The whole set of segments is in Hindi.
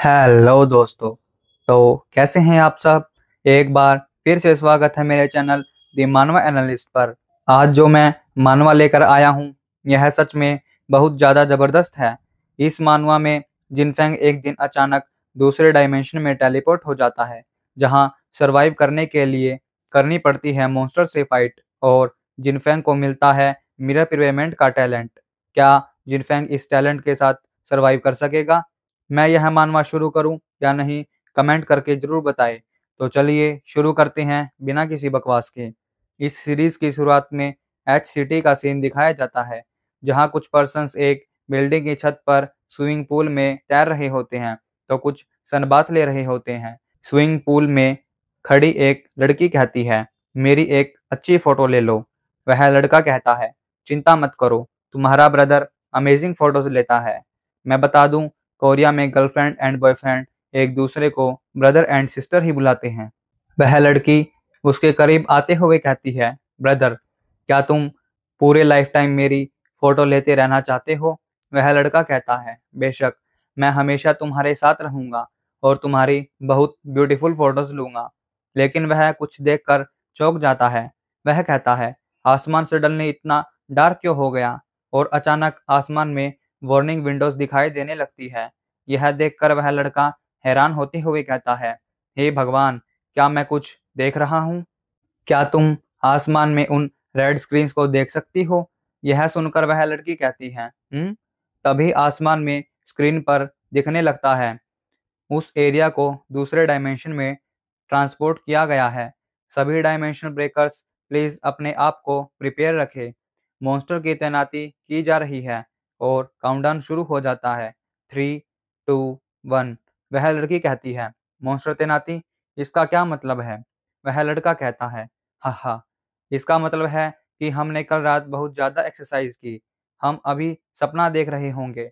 हेलो दोस्तों। तो कैसे हैं आप सब। एक बार फिर से स्वागत है मेरे चैनल द मानवा एनालिस्ट पर। आज जो मैं मानवा लेकर आया हूँ यह सच में बहुत ज़्यादा ज़बरदस्त है। इस मानवा में जिनफेंग एक दिन अचानक दूसरे डायमेंशन में टेलीपोर्ट हो जाता है, जहाँ सरवाइव करने के लिए करनी पड़ती है मॉन्स्टर से फाइट, और जिनफेंग को मिलता है मिरर प्रिवेमेंट का टैलेंट। क्या जिनफेंग इस टैलेंट के साथ सरवाइव कर सकेगा? मैं यह मानवा शुरू करूं या नहीं, कमेंट करके ज़रूर बताएं। तो चलिए शुरू करते हैं बिना किसी बकवास के। इस सीरीज़ की शुरुआत में एच सिटी का सीन दिखाया जाता है, जहां कुछ पर्सन्स एक बिल्डिंग की छत पर स्विमिंग पूल में तैर रहे होते हैं, तो कुछ सनबाथ ले रहे होते हैं। स्विमिंग पूल में खड़ी एक लड़की कहती है, मेरी एक अच्छी फ़ोटो ले लो। वह लड़का कहता है, चिंता मत करो, तुम्हारा ब्रदर अमेजिंग फ़ोटोज़ लेता है। मैं बता दूं, कोरिया में गर्लफ्रेंड एंड बॉयफ्रेंड एक दूसरे को ब्रदर एंड सिस्टर ही बुलाते हैं। वह लड़की उसके करीब आते हुए कहती है, ब्रदर, क्या तुम पूरे लाइफ टाइम मेरी फोटो लेते रहना चाहते हो? वह लड़का कहता है, बेशक, मैं हमेशा तुम्हारे साथ रहूंगा और तुम्हारी बहुत ब्यूटीफुल फोटोज लूंगा। लेकिन वह कुछ देखकर चौंक जाता है। वह कहता है, आसमान सडनली इतना डार्क क्यों हो गया? और अचानक आसमान में वार्निंग विंडोज दिखाई देने लगती है। यह देखकर वह लड़का हैरान होते हुए कहता है, हे भगवान, क्या मैं कुछ देख रहा हूँ? क्या तुम आसमान में उन रेड स्क्रीन्स को देख सकती हो? यह सुनकर वह लड़की कहती है, तभी आसमान में स्क्रीन पर दिखने लगता है। उस एरिया को दूसरे डायमेंशन में ट्रांसपोर्ट किया गया है। सभी डायमेंशन ब्रेकर्स प्लीज अपने आप को प्रिपेयर रखें। मॉन्स्टर की तैनाती की जा रही है और काउंटडाउन शुरू हो जाता है। 3, 2, 1। वह लड़की कहती है, मॉन्स्टर तैनाती, इसका क्या मतलब है? वह लड़का कहता है, हा, इसका मतलब है कि हमने कल रात बहुत ज़्यादा एक्सरसाइज की। हम अभी सपना देख रहे होंगे।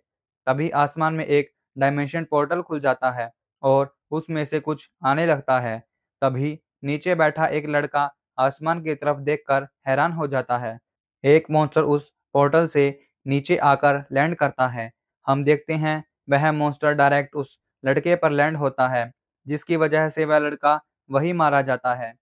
तभी आसमान में एक डायमेंशन पोर्टल खुल जाता है और उसमें से कुछ आने लगता है। तभी नीचे बैठा एक लड़का आसमान की तरफ देखकर हैरान हो जाता है। एक मॉन्स्टर उस पोर्टल से नीचे आकर लैंड करता है। हम देखते हैं वह मॉन्स्टर डायरेक्ट उस लड़के पर लैंड होता है, जिसकी वजह से वह लड़का वही मारा जाता है।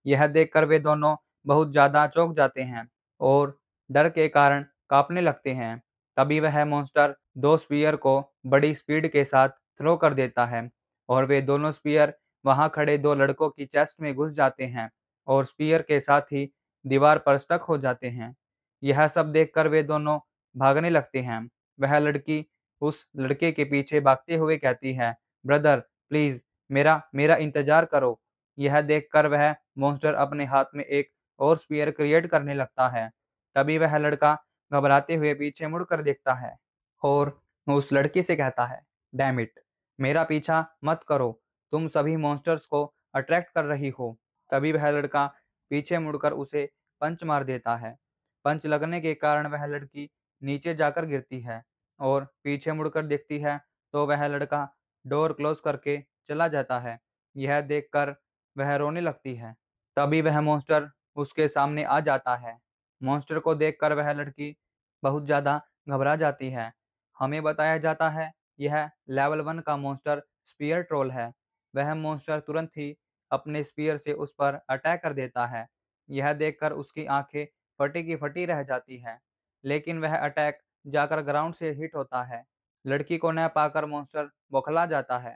यह देखकर वे दोनों बहुत ज़्यादा चौंक जाते हैं और डर के कारण कांपने लगते हैं। तभी वह मॉन्स्टर दो स्पीयर को बड़ी स्पीड के साथ थ्रो कर देता है और वे दोनों स्पीयर वहां खड़े दो लड़कों की चेस्ट में घुस जाते हैं और स्पीयर के साथ ही दीवार पर स्टक हो जाते हैं। यह सब देखकर वे दोनों भागने लगते हैं। वह लड़की उस लड़के के पीछे भागते हुए कहती है, ब्रदर, प्लीज मेरा मेरा इंतजार करो। यह देखकर वह मॉन्स्टर अपने हाथ में एक और स्पीयर क्रिएट करने लगता है। तभी वह लड़का घबराते हुए पीछे मुड़कर देखता है और उस लड़की से कहता है, डैम इट, मेरा पीछा मत करो, तुम सभी मॉन्स्टर्स को अट्रैक्ट कर रही हो। तभी वह लड़का पीछे मुड़कर उसे पंच मार देता है। पंच लगने के कारण वह लड़की नीचे जाकर गिरती है और पीछे मुड़कर देखती है तो वह लड़का डोर क्लोज करके चला जाता है। यह देखकर वह रोने लगती है। तभी वह मॉन्स्टर उसके सामने आ जाता है। मॉन्स्टर को देखकर वह लड़की बहुत ज़्यादा घबरा जाती है। हमें बताया जाता है यह लेवल 1 का मॉन्स्टर स्पीयर ट्रोल है। वह मॉन्स्टर तुरंत ही अपने स्पीयर से उस पर अटैक कर देता है। यह देखकर उसकी आंखें फटी की फटी रह जाती हैं, लेकिन वह अटैक जाकर ग्राउंड से हिट होता है। लड़की को न पाकर मॉन्स्टर बौखला जाता है।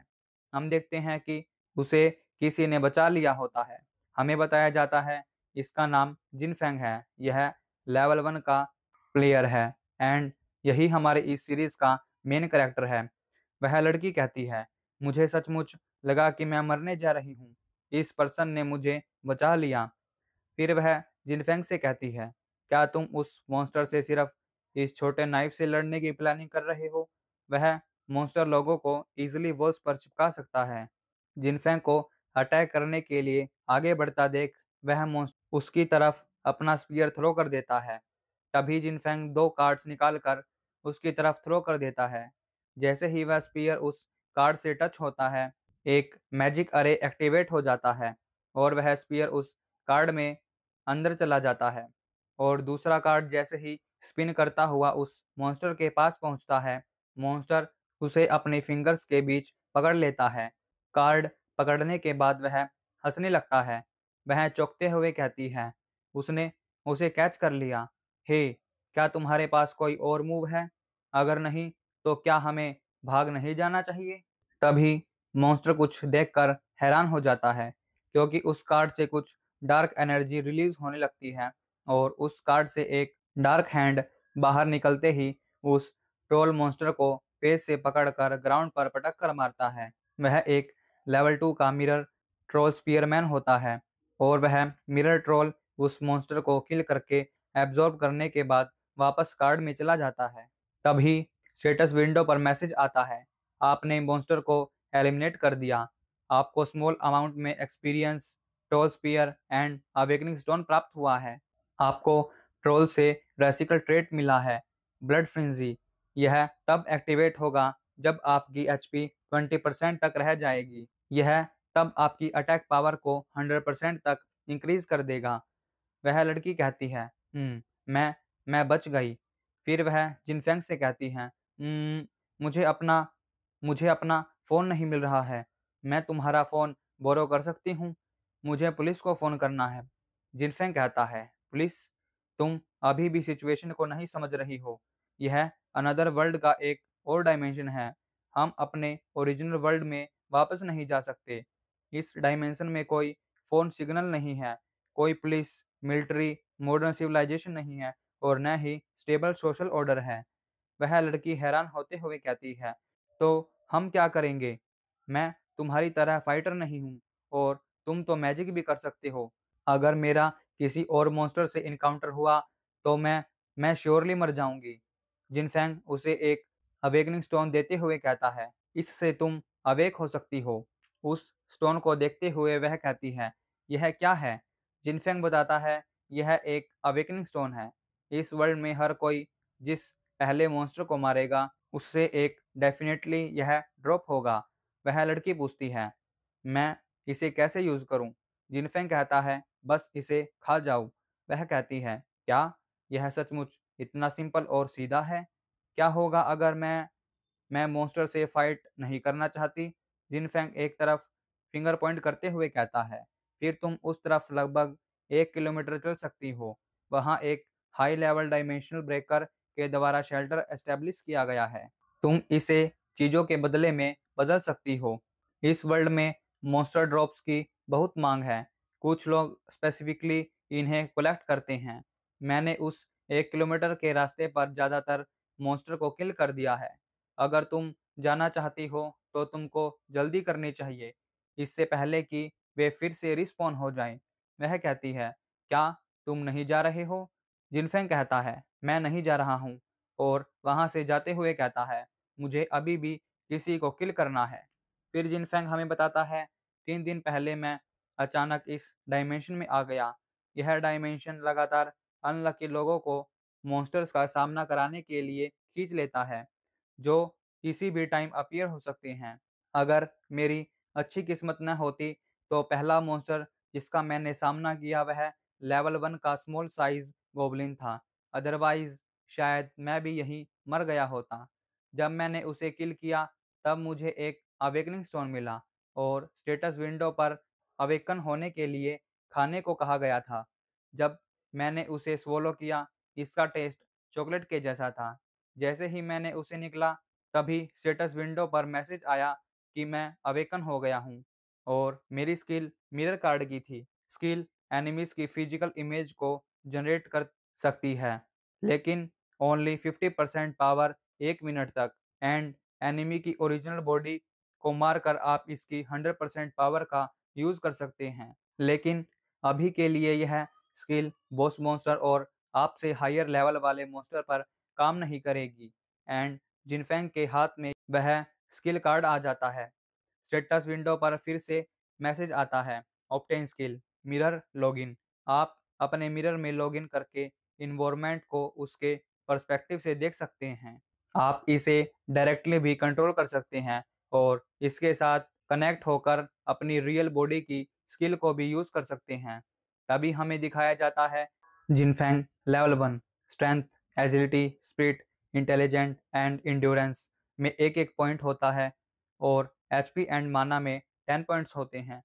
हम देखते हैं कि उसे किसी ने बचा लिया होता है। हमें बताया जाता है इसका नाम जिनफेंग है। यह लेवल 1 का प्लेयर है एंड यही हमारे इस सीरीज का मेन कैरेक्टर है। वह लड़की कहती है, मुझे सचमुच लगा कि मैं मरने जा रही हूँ। इस पर्सन ने मुझे बचा लिया। फिर वह जिनफेंग से कहती है, क्या तुम उस मॉन्स्टर से सिर्फ इस छोटे नाइफ से लड़ने की प्लानिंग कर रहे हो? वह मॉन्स्टर लोगों को इजीली वॉल्स पर चिपका सकता है। जिनफेंग को अटैक करने के लिए आगे बढ़ता देख वह मॉन्स्टर उसकी तरफ अपना स्पीयर थ्रो कर देता है। तभी जिनफेंग दो कार्ड्स निकालकर उसकी तरफ थ्रो कर देता है। जैसे ही वह स्पीयर उस कार्ड से टच होता है, एक मैजिक अरे एक्टिवेट हो जाता है और वह स्पीयर उस कार्ड में अंदर चला जाता है और दूसरा कार्ड जैसे ही स्पिन करता हुआ उस मॉन्स्टर के पास पहुंचता है, मॉन्स्टर उसे अपने फिंगर्स के बीच पकड़ लेता है। कार्ड पकड़ने के बाद वह हंसने लगता है। वह चौंकते हुए कहती है, उसने उसे कैच कर लिया। हे, क्या तुम्हारे पास कोई और मूव है? अगर नहीं, तो क्या हमें भाग नहीं जाना चाहिए? तभी मॉन्स्टर कुछ देखकर हैरान हो जाता है, क्योंकि उस कार्ड से कुछ डार्क एनर्जी रिलीज होने लगती है और उस कार्ड से एक डार्क हैंड बाहर निकलते ही उस ट्रोल मॉन्स्टर को फेस से पकड़कर ग्राउंड पर पटक कर मारता है। वह एक लेवल 2 का मिरर ट्रोल स्पीयरमैन होता है और वह मिरर ट्रोल उस मॉन्स्टर को किल करके एब्जॉर्ब करने के बाद वापस कार्ड में चला जाता है। तभी स्टेटस विंडो पर मैसेज आता है, आपने मॉन्स्टर को एलिमिनेट कर दिया। आपको स्मॉल अमाउंट में experience, troll spear and awakening stone प्राप्त हुआ है। आपको ट्रोल से रेसिकल ट्रेट मिला है, ब्लड फ्रेंजी। यह तब एक्टिवेट होगा जब आपकी एचपी 20% तक रह जाएगी। यह तब आपकी अटैक पावर को 100% तक इंक्रीज कर देगा। वह लड़की कहती है, मैं बच गई। फिर वह जिनफेंग से कहती है, मुझे अपना मुझे अपना फ़ोन नहीं मिल रहा है। मैं तुम्हारा फ़ोन बोरो कर सकती हूँ? मुझे पुलिस को फ़ोन करना है। जिनफेंग कहता है, पुलिस? तुम अभी भी सिचुएशन को नहीं समझ रही हो। यह अनदर वर्ल्ड का एक और डायमेंशन है। हम अपने ओरिजिनल वर्ल्ड में वापस नहीं जा सकते। इस डायमेंशन में कोई फ़ोन सिग्नल नहीं है, कोई पुलिस, मिलिट्री, मॉडर्न सिविलाइजेशन नहीं है और न ही स्टेबल सोशल ऑर्डर है। वह लड़की हैरान होते हुए कहती है, तो हम क्या करेंगे? मैं तुम्हारी तरह फाइटर नहीं हूँ और तुम तो मैजिक भी कर सकते हो। अगर मेरा किसी और मॉन्स्टर से इनकाउंटर हुआ तो मैं श्योरली मर जाऊंगी। जिनफेंग उसे एक अवेकनिंग स्टोन देते हुए कहता है, इससे तुम अवेक हो सकती हो। उस स्टोन को देखते हुए वह कहती है, यह क्या है? जिनफेंग बताता है, यह एक अवेकनिंग स्टोन है। इस वर्ल्ड में हर कोई जिस पहले मॉन्स्टर को मारेगा उससे एक डेफिनेटली यह ड्रॉप होगा। वह लड़की पूछती है, मैं इसे कैसे यूज करूं? जिनफेंग कहता है, बस इसे खा जाओ। वह कहती है, क्या यह सचमुच इतना सिंपल और सीधा है? क्या होगा अगर मैं मॉन्स्टर से फाइट नहीं करना चाहती? जिनफेंग एक तरफ फिंगर पॉइंट करते हुए कहता है, फिर तुम उस तरफ लगभग 1 किलोमीटर चल सकती हो। वहां एक हाई लेवल डायमेंशनल ब्रेकर के द्वारा शेल्टर एस्टेब्लिश किया गया है। तुम इसे चीजों के बदले में बदल सकती हो। इस वर्ल्ड में मॉन्स्टर ड्रॉप्स की बहुत मांग है। कुछ लोग स्पेसिफिकली इन्हें कलेक्ट करते हैं। मैंने उस 1 किलोमीटर के रास्ते पर ज्यादातर मॉन्स्टर को किल कर दिया है। अगर तुम जाना चाहती हो तो तुमको जल्दी करनी चाहिए, इससे पहले कि वे फिर से रिस्पॉन हो जाएं। वह कहती है, क्या तुम नहीं जा रहे हो? जिनफेंग कहता है, मैं नहीं जा रहा हूँ और वहां से जाते हुए कहता है, मुझे अभी भी किसी को किल करना है। फिर जिनफेंग हमें बताता है, 3 दिन पहले मैं अचानक इस डायमेंशन में आ गया। यह डायमेंशन लगातार अनलकी लोगों को मॉन्स्टर्स का सामना कराने के लिए खींच लेता है, जो किसी भी टाइम अपीयर हो सकते हैं। अगर मेरी अच्छी किस्मत न होती तो पहला मॉन्स्टर जिसका मैंने सामना किया वह लेवल 1 का स्मॉल साइज गोब्लिन था। अदरवाइज शायद मैं भी यहीं मर गया होता। जब मैंने उसे किल किया तब मुझे एक अवेकनिंग स्टोन मिला और स्टेटस विंडो पर अवेकन होने के लिए खाने को कहा गया था। जब मैंने उसे स्वोलो किया, इसका टेस्ट चॉकलेट के जैसा था। जैसे ही मैंने उसे निकला तभी स्टेटस विंडो पर मैसेज आया कि मैं अवेकन हो गया हूँ और मेरी स्किल मिरर कार्ड की थी। स्किल एनिमीज की फिजिकल इमेज को जनरेट कर सकती है, लेकिन ओनली 50% पावर 1 मिनट तक। एंड एनिमी की ओरिजिनल बॉडी को मारकर आप इसकी 100% पावर का यूज कर सकते हैं। लेकिन अभी के लिए यह स्किल बॉस मॉन्स्टर और आपसे हायर लेवल वाले मॉन्स्टर पर काम नहीं करेगी। एंड जिनफेंग के हाथ में वह स्किल कार्ड आ जाता है। स्टेटस विंडो पर फिर से मैसेज आता है, ऑब्टेन स्किल मिरर लॉगिन। आप अपने मिरर में लॉगिन करके इन्वायरमेंट को उसके पर्सपेक्टिव से देख सकते हैं। आप इसे डायरेक्टली भी कंट्रोल कर सकते हैं और इसके साथ कनेक्ट होकर अपनी रियल बॉडी की स्किल को भी यूज कर सकते हैं। तभी हमें दिखाया जाता है Jinfeng level 1 strength, agility, spirit, intelligent and endurance. में एक एक पॉइंट होता है और एचपी एंड माना में 10 पॉइंट्स होते हैं।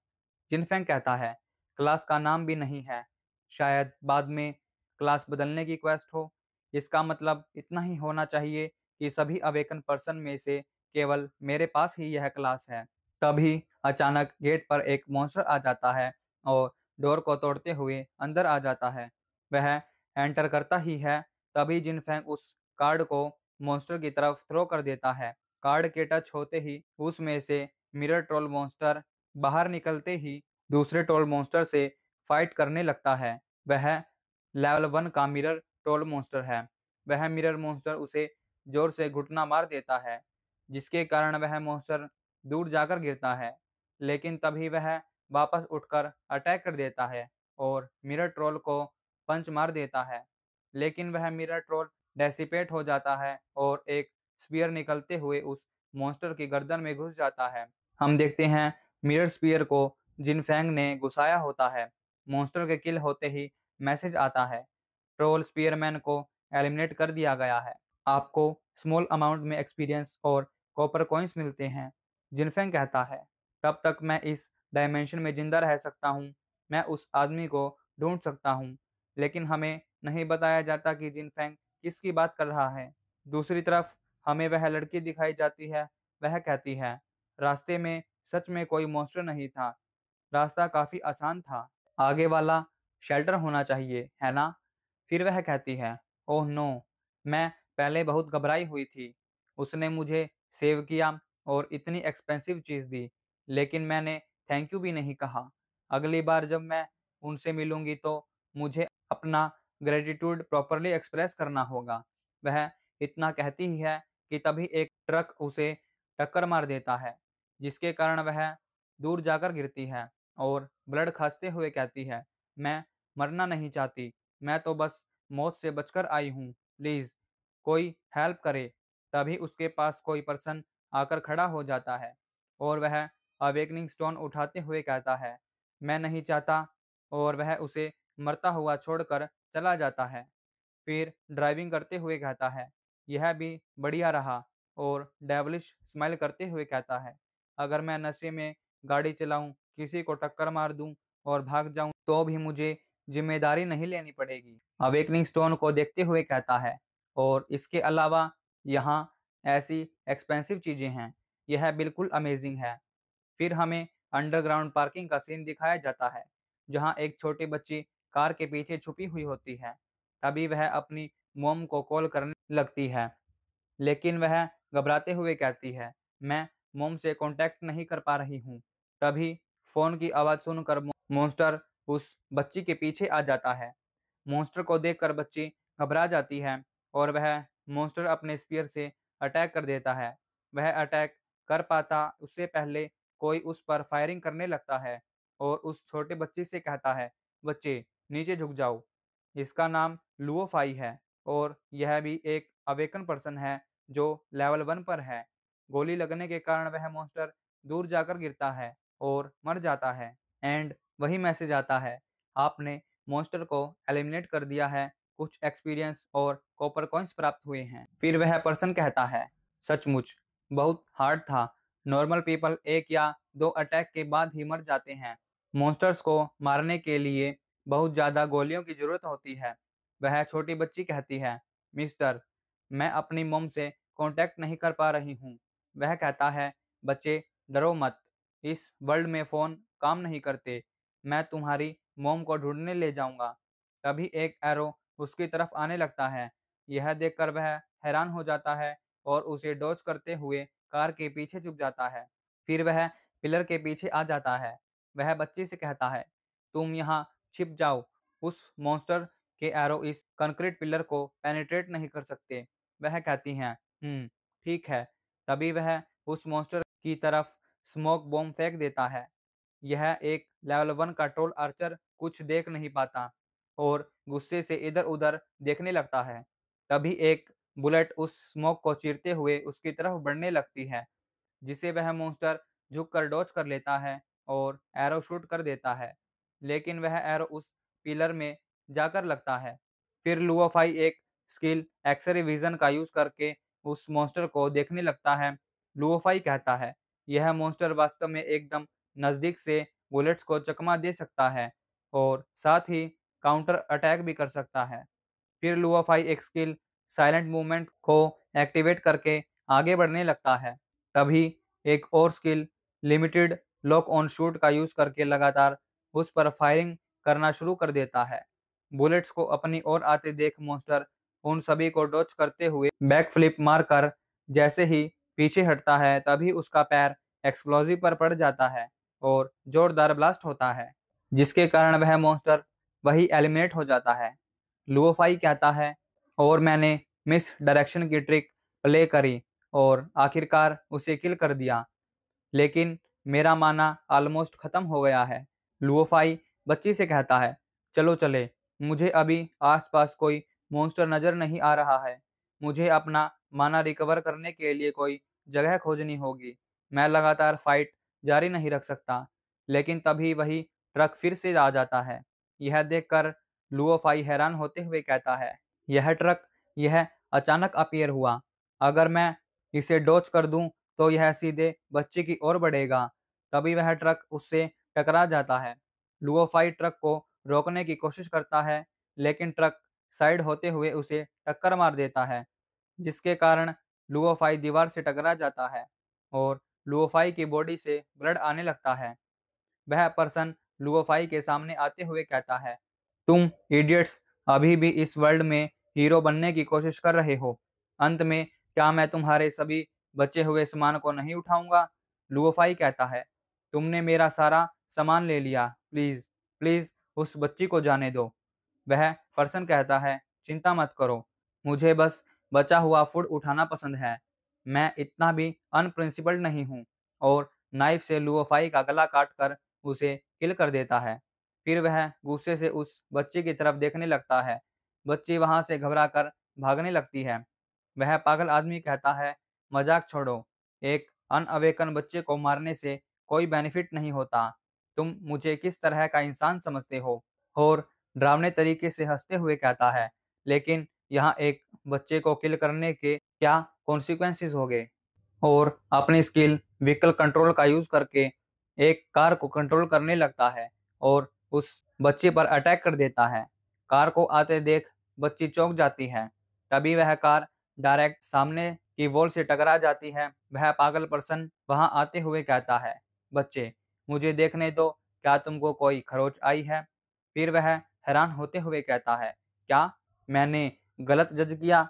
जिनफेंग कहता है क्लास का नाम भी नहीं है, शायद बाद में क्लास बदलने की क्वेस्ट हो। इसका मतलब इतना ही होना चाहिए कि सभी अवेकन पर्सन में से केवल मेरे पास ही यह क्लास है। तभी अचानक गेट पर एक मॉन्स्टर आ जाता है और डोर को तोड़ते हुए अंदर आ जाता है। वह एंटर करता ही है, तभी जिनफेंग उस कार्ड को मॉन्स्टर की तरफ थ्रो कर देता है। कार्ड के टच होते ही उसमें से मिरर ट्रोल मॉन्स्टर बाहर निकलते ही दूसरे ट्रोल मॉन्स्टर से फाइट करने लगता है। वह लेवल 1 का मिरर ट्रोल मॉन्स्टर है। वह मिरर मॉन्स्टर उसे जोर से घुटना मार देता है, जिसके कारण वह मॉन्स्टर दूर जाकर गिरता है। लेकिन तभी वह वापस उठकर अटैक कर देता है और मिरर ट्रोल को पंच मार देता है। लेकिन वह मिरर ट्रोल डेसिपेट हो जाता है और एक स्पीयर निकलते हुए उस मॉन्स्टर की गर्दन में घुस जाता है। हम देखते हैं मिरर स्पीयर को जिनफेंग ने घुसाया होता है। मॉन्स्टर के किल होते ही मैसेज आता है, ट्रोल स्पीयरमैन को एलिमिनेट कर दिया गया है। आपको स्मॉल अमाउंट में एक्सपीरियंस और कॉपर कॉइन्स मिलते हैं। जिनफेंग कहता है तब तक मैं इस डायमेंशन में जिंदा रह सकता हूँ, मैं उस आदमी को ढूंढ सकता हूँ। लेकिन हमें नहीं बताया जाता कि जिनफेंग किसकी बात कर रहा है। दूसरी तरफ हमें वह लड़की दिखाई जाती है। वह कहती है रास्ते में सच में कोई मॉन्स्टर नहीं था, रास्ता काफी आसान था, आगे वाला शेल्टर होना चाहिए, है ना? फिर वह कहती है ओह नो, मैं पहले बहुत घबराई हुई थी। उसने मुझे सेव किया और इतनी एक्सपेंसिव चीज़ दी, लेकिन मैंने थैंक यू भी नहीं कहा। अगली बार जब मैं उनसे मिलूंगी तो मुझे अपना ग्रेटिट्यूड प्रॉपरली एक्सप्रेस करना होगा। वह इतना कहती ही है कि तभी एक ट्रक उसे टक्कर मार देता है, जिसके कारण वह दूर जाकर गिरती है और ब्लड खांसते हुए कहती है मैं मरना नहीं चाहती, मैं तो बस मौत से बचकर आई हूँ, प्लीज कोई हेल्प करे। तभी उसके पास कोई पर्सन आकर खड़ा हो जाता है और वह अवेकनिंग स्टोन उठाते हुए कहता है मैं नहीं चाहता, और वह उसे मरता हुआ छोड़कर चला जाता है। फिर ड्राइविंग करते हुए कहता है यह भी बढ़िया रहा, और डेवलिश स्माइल करते हुए कहता है अगर मैं नशे में गाड़ी चलाऊं, किसी को टक्कर मार दूं और भाग जाऊं तो भी मुझे जिम्मेदारी नहीं लेनी पड़ेगी। अवेकनिंग स्टोन को देखते हुए कहता है और इसके अलावा यहाँ ऐसी एक्सपेंसिव चीजें हैं, यह बिल्कुल अमेजिंग है। फिर हमें अंडरग्राउंड पार्किंग का सीन दिखाया जाता है, जहां एक छोटी बच्ची कार के पीछे छुपी हुई होती है। तभी वह अपनी मोम को कॉल करने लगती है, लेकिन वह घबराते हुए कहती है मैं मोम से कांटेक्ट नहीं कर पा रही हूँ। तभी फोन की आवाज़ सुनकर मॉन्स्टर उस बच्ची के पीछे आ जाता है। मॉन्स्टर को देखकर बच्ची घबरा जाती है और वह मॉन्स्टर अपने स्पीयर से अटैक कर देता है। वह अटैक कर पाता उससे पहले कोई उस पर फायरिंग करने लगता है और उस छोटे बच्चे से कहता है बच्चे नीचे झुक जाओ। इसका नाम लुओफाई है और यह भी एक अवेकन पर्सन है जो लेवल 1 पर है। गोली लगने के कारण वह मॉन्स्टर दूर जाकर गिरता है और मर जाता है। एंड वही मैसेज आता है आपने मॉन्स्टर को एलिमिनेट कर दिया है, कुछ एक्सपीरियंस और कॉपर कॉइन्स प्राप्त हुए हैं। फिर वह पर्सन कहता है सचमुच बहुत हार्ड था, नॉर्मल पीपल एक या दो अटैक के बाद ही मर जाते हैं, मॉन्स्टर्स को मारने के लिए बहुत ज़्यादा गोलियों की ज़रूरत होती है। वह छोटी बच्ची कहती है मिस्टर, मैं अपनी मोम से कांटेक्ट नहीं कर पा रही हूँ। वह कहता है बच्चे डरो मत, इस वर्ल्ड में फ़ोन काम नहीं करते, मैं तुम्हारी मोम को ढूंढने ले जाऊंगा। तभी एक एरो उसकी तरफ आने लगता है। यह देखकर वह हैरान हो जाता है और उसे डॉज करते हुए कार के पीछे छुप जाता है। फिर वह पिलर के पीछे आ जाता है। वह बच्ची से कहता है तुम यहाँ छिप जाओ, उस मॉन्स्टर के एरो इस कंक्रीट पिलर को पेनिट्रेट नहीं कर सकते। वह कहती हैं ठीक है। तभी वह उस मॉन्स्टर की तरफ स्मोक बॉम्ब फेंक देता है। यह एक लेवल 1 का ट्रोल आर्चर कुछ देख नहीं पाता और गुस्से से इधर उधर देखने लगता है। तभी एक बुलेट उस स्मोक को चीरते हुए उसकी तरफ बढ़ने लगती है, जिसे वह मॉन्स्टर झुककर डॉज कर लेता है और एरो शूट कर देता है, लेकिन वह एरो उस पिलर में जाकर लगता है। फिर लुओफाई एक स्किल एक्सरे विजन का यूज करके उस मॉन्स्टर को देखने लगता है। लुओफाई कहता है, यह मॉन्स्टर वास्तव में एकदम नजदीक से बुलेट्स को चकमा दे सकता है और साथ ही काउंटर अटैक भी कर सकता है। फिर लुआफाई एक स्किल साइलेंट मूवमेंट को एक्टिवेट करके आगे बढ़ने लगता है। तभी एक और skill limited lock on shoot का यूज करके लगातार उस पर फायरिंग करना शुरू कर देता है। बुलेट्स को अपनी ओर आते देख मॉन्स्टर उन सभी को डॉच करते हुए बैक फ्लिप मारकर जैसे ही पीछे हटता है तभी उसका पैर एक्सप्लोजिव पर पड़ जाता है और जोरदार ब्लास्ट होता है, जिसके कारण वह मॉन्स्टर वही एलिमिनेट हो जाता है। लुओफाई कहता है, और मैंने मिस डायरेक्शन की ट्रिक प्ले करी और आखिरकार उसे किल कर दिया, लेकिन मेरा माना ऑलमोस्ट खत्म हो गया है। लुओफाई बच्ची से कहता है, चलो चले, मुझे अभी आसपास कोई मॉन्स्टर नजर नहीं आ रहा है। मुझे अपना माना रिकवर करने के लिए कोई जगह खोजनी होगी। मैं लगातार फाइट जारी नहीं रख सकता। लेकिन तभी वही ट्रक फिर से आ जाता है। यह देखकर लुओफाई हैरान होते हुए कहता है, यह ट्रक यह अचानक अपीयर हुआ। अगर मैं इसे डॉच कर दूं तो यह सीधे बच्चे की ओर बढ़ेगा। तभी वह ट्रक उससे टकरा जाता है। लुओफाई ट्रक को रोकने की कोशिश करता है, लेकिन ट्रक साइड होते हुए उसे टक्कर मार देता है, जिसके कारण लुओफाई दीवार से टकरा जाता है और लुओफाई की बॉडी से ब्लड आने लगता है। वह पर्सन लुओफाई के सामने आते हुए कहता है, तुम इडियट्स अभी भी इस वर्ल्ड में हीरो बनने की कोशिश कर रहे हो। अंत में क्या मैं तुम्हारे सभी बचे हुए सामान को नहीं उठाऊंगा? लुओफाई कहता है, तुमने मेरा सारा सामान ले लिया, प्लीज प्लीज उस बच्ची को जाने दो। वह पर्सन कहता है, चिंता मत करो, मुझे बस बचा हुआ फूड उठाना पसंद है। मैं इतना भी अनप्रिंसिपल्ड नहीं हूँ। और नाइफ से लुओफाई का गला काट कर उसे किल कर देता है। फिर वह गुस्से से उस बच्चे की तरफ देखने लगता है। बच्ची वहां से घबराकर भागने लगती है। वह पागल आदमी कहता है, मजाक छोड़ो, एक अनअवेकन बच्चे को मारने से कोई बेनिफिट नहीं होता। तुम मुझे किस तरह का इंसान समझते हो? और डरावने तरीके से हंसते हुए कहता है, लेकिन यहाँ एक बच्चे को किल करने के क्या कॉन्सिक्वेंसेस होंगे? और अपनी स्किल व्हीकल कंट्रोल का यूज करके एक कार को कंट्रोल करने लगता है और उस बच्चे पर अटैक कर देता है। कार को आते देख बच्ची चौंक जाती है। तभी वह कार डायरेक्ट सामने की वॉल से टकरा जाती है। वह पागल पर्सन वहां आते हुए कहता है, बच्चे मुझे देखने दो, क्या तुमको कोई खरोच आई है? फिर वह हैरान होते हुए कहता है, क्या मैंने गलत जज किया?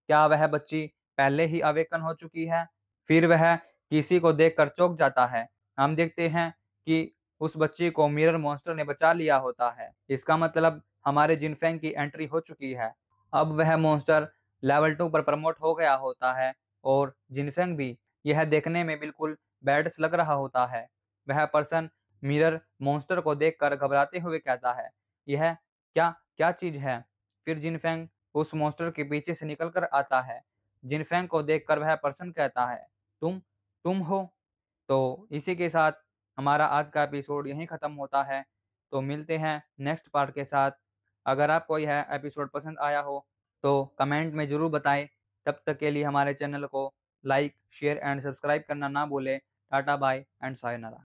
क्या वह बच्ची पहले ही अवेकन हो चुकी है? फिर वह किसी को देखकर चौंक जाता है। हम देखते हैं कि उस बच्ची को मिरर मॉन्स्टर ने बचा लिया होता है। इसका मतलब हमारे जिनफेंग की एंट्री हो चुकी है। अब वह मॉन्स्टर लेवल 2 पर प्रमोट हो गया होता है और जिनफेंग भी। यह देखने में बिल्कुल बैड्स लग रहा होता है। वह पर्सन मिरर मॉन्स्टर को देखकर घबराते हुए कहता है, यह क्या क्या चीज है? फिर जिनफेंग उस मॉन्स्टर के पीछे से निकल कर आता है। जिनफेंग को देखकर वह पर्सन कहता है, तुम तुम हो? तो इसी के साथ हमारा आज का एपिसोड यहीं ख़त्म होता है। तो मिलते हैं नेक्स्ट पार्ट के साथ। अगर आपको यह एपिसोड पसंद आया हो तो कमेंट में ज़रूर बताएं। तब तक के लिए हमारे चैनल को लाइक शेयर एंड सब्सक्राइब करना ना भूलें। Tata bye and sayonara.